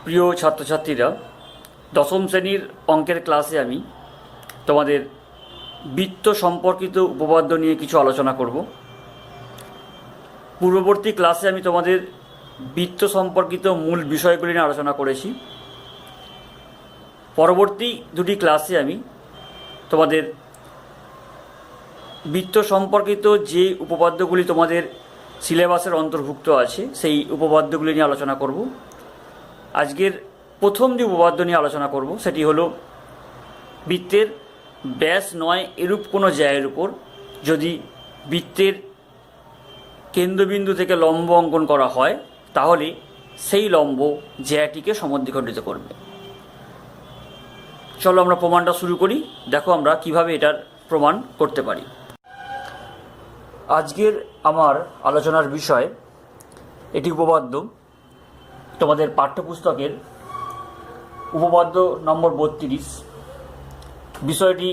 প্রিয় ছাত্রছাত্রীরা, দশম শ্রেণীর অঙ্কের ক্লাসে আমি তোমাদের বৃত্ত সম্পর্কিত উপপাদ্য নিয়ে কিছু আলোচনা করব। পূর্ববর্তী ক্লাসে আমি তোমাদের বৃত্ত সম্পর্কিত মূল বিষয়গুলি নিয়ে আলোচনা করেছি। পরবর্তী দুটি ক্লাসে আমি তোমাদের বৃত্ত সম্পর্কিত যে উপপাদ্যগুলি তোমাদের সিলেবাসের অন্তর্ভুক্ত আছে সেই উপপাদ্যগুলি নিয়ে আলোচনা করব। আজকের প্রথম যে উপপাদ্য নিয়ে আলোচনা করব সেটি হলো বৃত্তের ব্যাস নয় এরূপ কোনো জ্যায়ের উপর যদি বৃত্তের কেন্দ্রবিন্দু থেকে লম্ব অঙ্কন করা হয় তাহলে সেই লম্ব জ্যাটিকে সমদ্বিখণ্ডিত করবে। চলো আমরা প্রমাণটা শুরু করি। দেখো আমরা কিভাবে এটার প্রমাণ করতে পারি। আজকের আমার আলোচনার বিষয় এটি উপপাদ্য, তোমাদের পাঠ্যপুস্তকের উপপাদ্য নম্বর 32। বিষয়টি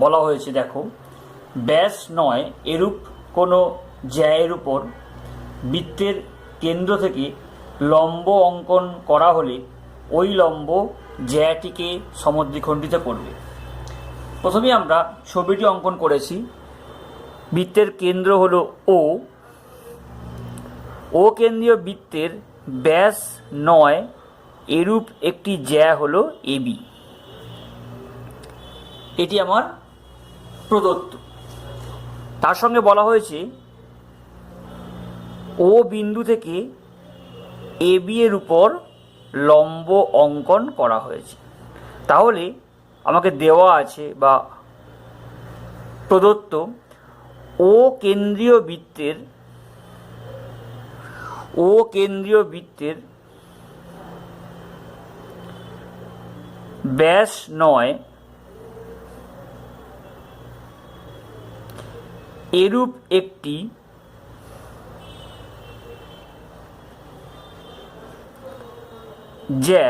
বলা হয়েছে, দেখো, ব্যাস নয় এরূপ কোনো জ্যায়ের উপর বৃত্তের কেন্দ্র থেকে লম্ব অঙ্কন করা হলে ওই লম্ব জ্যাটিকে সমদ্বিখণ্ডিত করবে। প্রথমে আমরা ছবিটি অঙ্কন করেছি। বৃত্তের কেন্দ্র হলো ও কেন্দ্রীয় বৃত্তের ব্যাস নয় এরূপ একটি জ্যা হলো এবি। এটি আমার প্রদত্ত। তার সঙ্গে বলা হয়েছে ও বিন্দু থেকে এবি এর উপর লম্ব অঙ্কন করা হয়েছে। তাহলে আমাকে দেওয়া আছে বা প্রদত্ত ও কেন্দ্রীয় বৃত্তের ব্যাস নয় এরূপ একটি জ্যা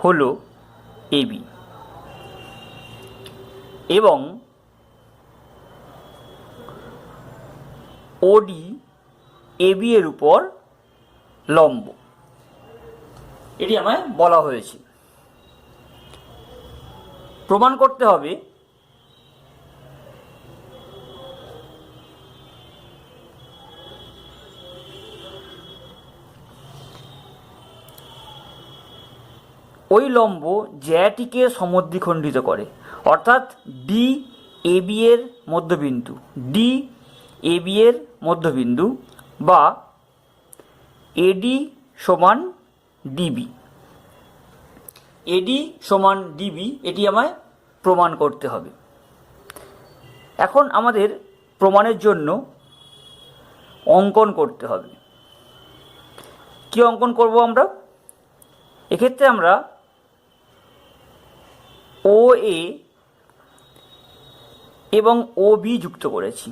হলো এবি এবং ওডি এবি এর উপর লম্ব। এটি আমায় বলা হয়েছে। প্রমাণ করতে হবে ওই লম্ব জ্যাটিকে সমদ্বিখণ্ডিত করে, অর্থাৎ ডি এবি এর মধ্যবিন্দু বা এডি সমান ডিবি। এটি আমায় প্রমাণ করতে হবে। এখন আমাদের প্রমাণের জন্য অঙ্কন করতে হবে। কি অঙ্কন করব আমরা? এক্ষেত্রে আমরা ও এ এবং ও বি যুক্ত করেছি।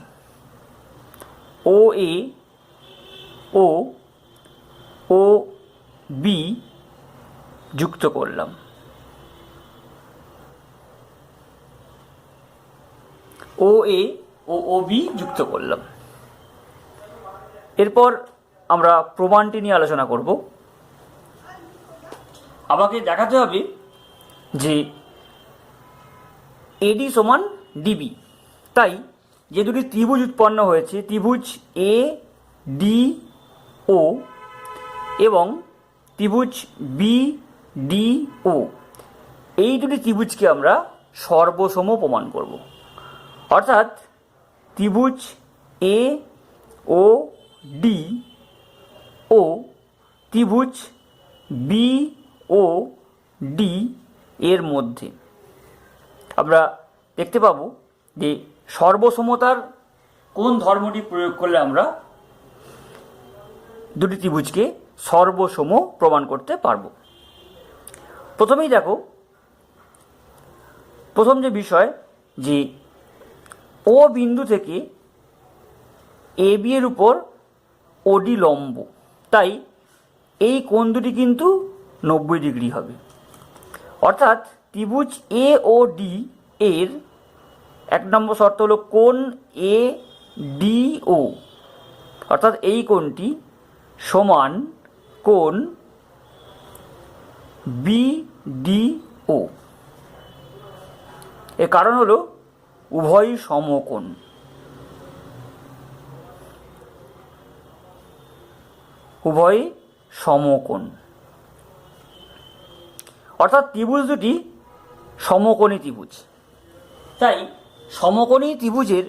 ও এ ও বি যুক্ত করলাম। ও এ ও বি যুক্ত করলাম। এরপর আমরা প্রমাণটি নিয়ে আলোচনা করব। আমাকে দেখাতে হবে যে এডি সমান ডিবি। তাই যে দুটি ত্রিভুজ উৎপন্ন হয়েছে, ত্রিভুজ এ ডি ও এবং ত্রিভুজ বি ডি ও, এই দুটি ত্রিভুজকে আমরা সর্বসম প্রমাণ করব। অর্থাৎ ত্রিভুজ এ ও ডি ও ত্রিভুজ বি ও ডি এর মধ্যে আমরা দেখতে পাবো যে সর্বসমতার কোন ধর্মটি প্রয়োগ করলে আমরা দুটি ত্রিভুজকে সর্বসম প্রমাণ করতে পারব। প্রথমেই দেখো, প্রথম যে বিষয় যে ও বিন্দু থেকে এবি এর উপর ওডি লম্ব, তাই এই কোণ দুটি কিন্তু 90 ডিগ্রি হবে। অর্থাৎ ত্রিভুজ এ ও ডি এর এক নম্বর শর্ত হলো কোণ এ ডি ও, অর্থাৎ এই কোণটি সমান কোণ BDO। এর কারণ হলো উভয়ই সমকোণ। উভয়ই সমকোণ, অর্থাৎ ত্রিভুজ দুটি সমকোণী ত্রিভুজ। তাই সমকোণী ত্রিভুজের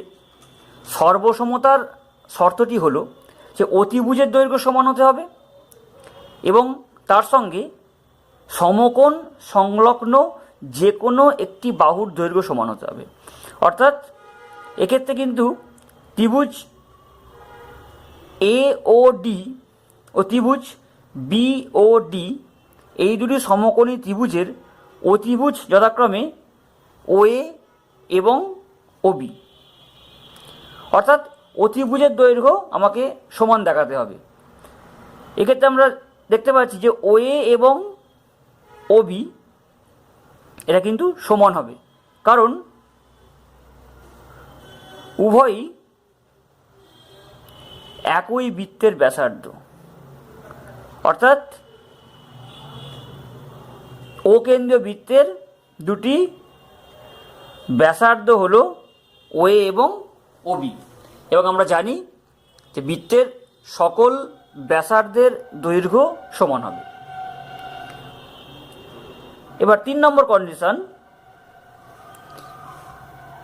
সর্বসমতার শর্তটি হলো যে অতিভুজের দৈর্ঘ্য সমান হতে হবে এবং তার সঙ্গে সমকোণ সংলগ্ন যে কোনো একটি বাহুর দৈর্ঘ্য সমান হতে হবে। অর্থাৎ এক্ষেত্রে কিন্তু ত্রিভুজ AOD ও ত্রিভুজ BOD এই দুটি সমকোণী ত্রিভুজের অতিভুজ যথাক্রমে OA এবং OB। অর্থাৎ অতিভুজের দৈর্ঘ্য আমাকে সমান দেখাতে হবে। এক্ষেত্রে আমরা দেখতে পাচ্ছি যে OA এবং OB এটা কিন্তু সমান হবে, কারণ উভয়ই একই বৃত্তের ব্যাসার্ধ। অর্থাৎ ও কেন্দ্রীয় বৃত্তের দুটি ব্যাসার্ধ হলো OA এবং OB, এবং আমরা জানি যে বৃত্তের সকল ব্যাসার্ধের দৈর্ঘ্য সমান হবে। এবার 3 নম্বর কন্ডিশন,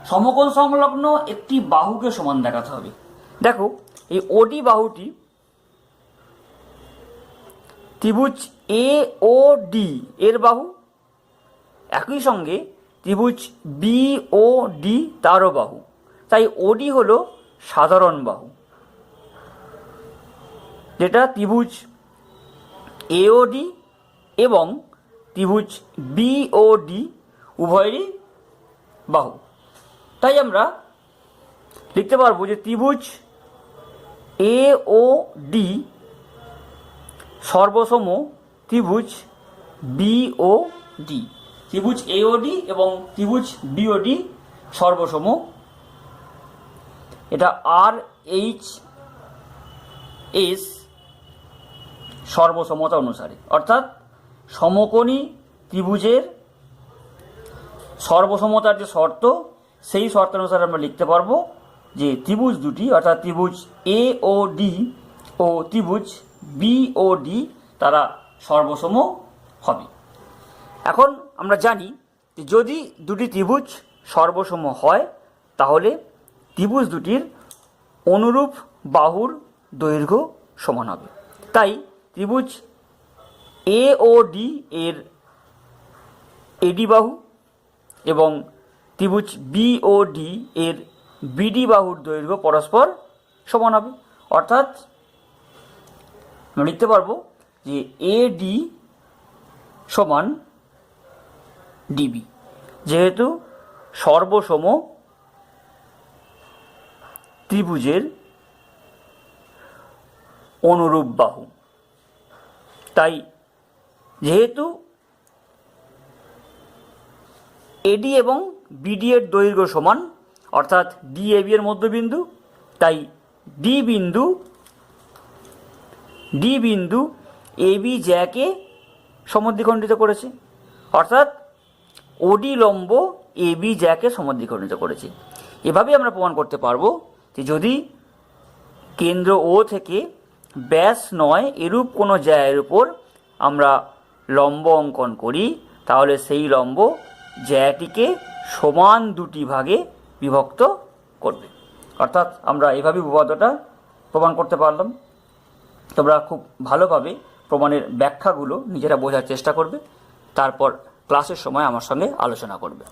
সমকোণ সংলগ্ন একটি বাহুকে সমান দেখাতে হবে। দেখো এই OD বাহুটি ত্রিভুজ AOD এর বাহু, একই সঙ্গে ত্রিভুজ BOD তারও বাহু। তাই OD হলো সাধারণ বাহু, যেটা ত্রিভুজ AOD এবং ত্রিভুজ BOD উভয়েরই বাহু। তাই আমরা লিখতে পারবো যে ত্রিভুজ AOD সর্বসম ত্রিভুজ BOD। ত্রিভুজ AOD এবং ত্রিভুজ BOD সর্বসম। এটা RHS সর্বসমতা অনুসারে, অর্থাৎ সমকোণী ত্রিভুজের সর্বসমতার যে শর্ত, সেই শর্ত অনুসারে আমরা লিখতে পারবো যে ত্রিভুজ দুটি অর্থাৎ ত্রিভুজ AOD ও ত্রিভুজ BOD তারা সর্বসম হবে। এখন আমরা জানি যে যদি দুটি ত্রিভুজ সর্বসম হয় তাহলে ত্রিভুজ দুটির অনুরূপ বাহুর দৈর্ঘ্য সমান হবে। তাই ত্রিভুজ AOD এর AD বাহু এবং ত্রিভুজ BOD এর BD বাহুর দৈর্ঘ্য পরস্পর সমান হবে। অর্থাৎ আমরা লিখতে পারবো যে AD সমান DB, যেহেতু সর্বসম ত্রিভুজের অনুরূপ বাহু। তাই যেহেতু AD এবং BD এর দৈর্ঘ্য সমান, অর্থাৎ DAB এর মধ্যবিন্দু, তাই D বিন্দু AB জ্যাকে সমদ্বিখণ্ডিত করেছে, অর্থাৎ OD লম্ব AB জ্যাকে সমদ্বিখণ্ডিত করেছে। এভাবে আমরা প্রমাণ করতে পারবো যে যদি কেন্দ্র O থেকে ব্যাস নয় এরূপ কোনো জ্যায়ের উপর আমরা লম্ব অঙ্কন করি, তাহলে সেই লম্ব জ্যাটিকে সমান দুটি ভাগে বিভক্ত করবে। অর্থাৎ আমরা এভাবে উপপাদ্যটা প্রমাণ করতে পারলাম। তোমরা খুব ভালোভাবে প্রমাণের ব্যাখ্যাগুলো নিজেরা বোঝার চেষ্টা করবে, তারপর ক্লাসের সময় আমার সঙ্গে আলোচনা করবে।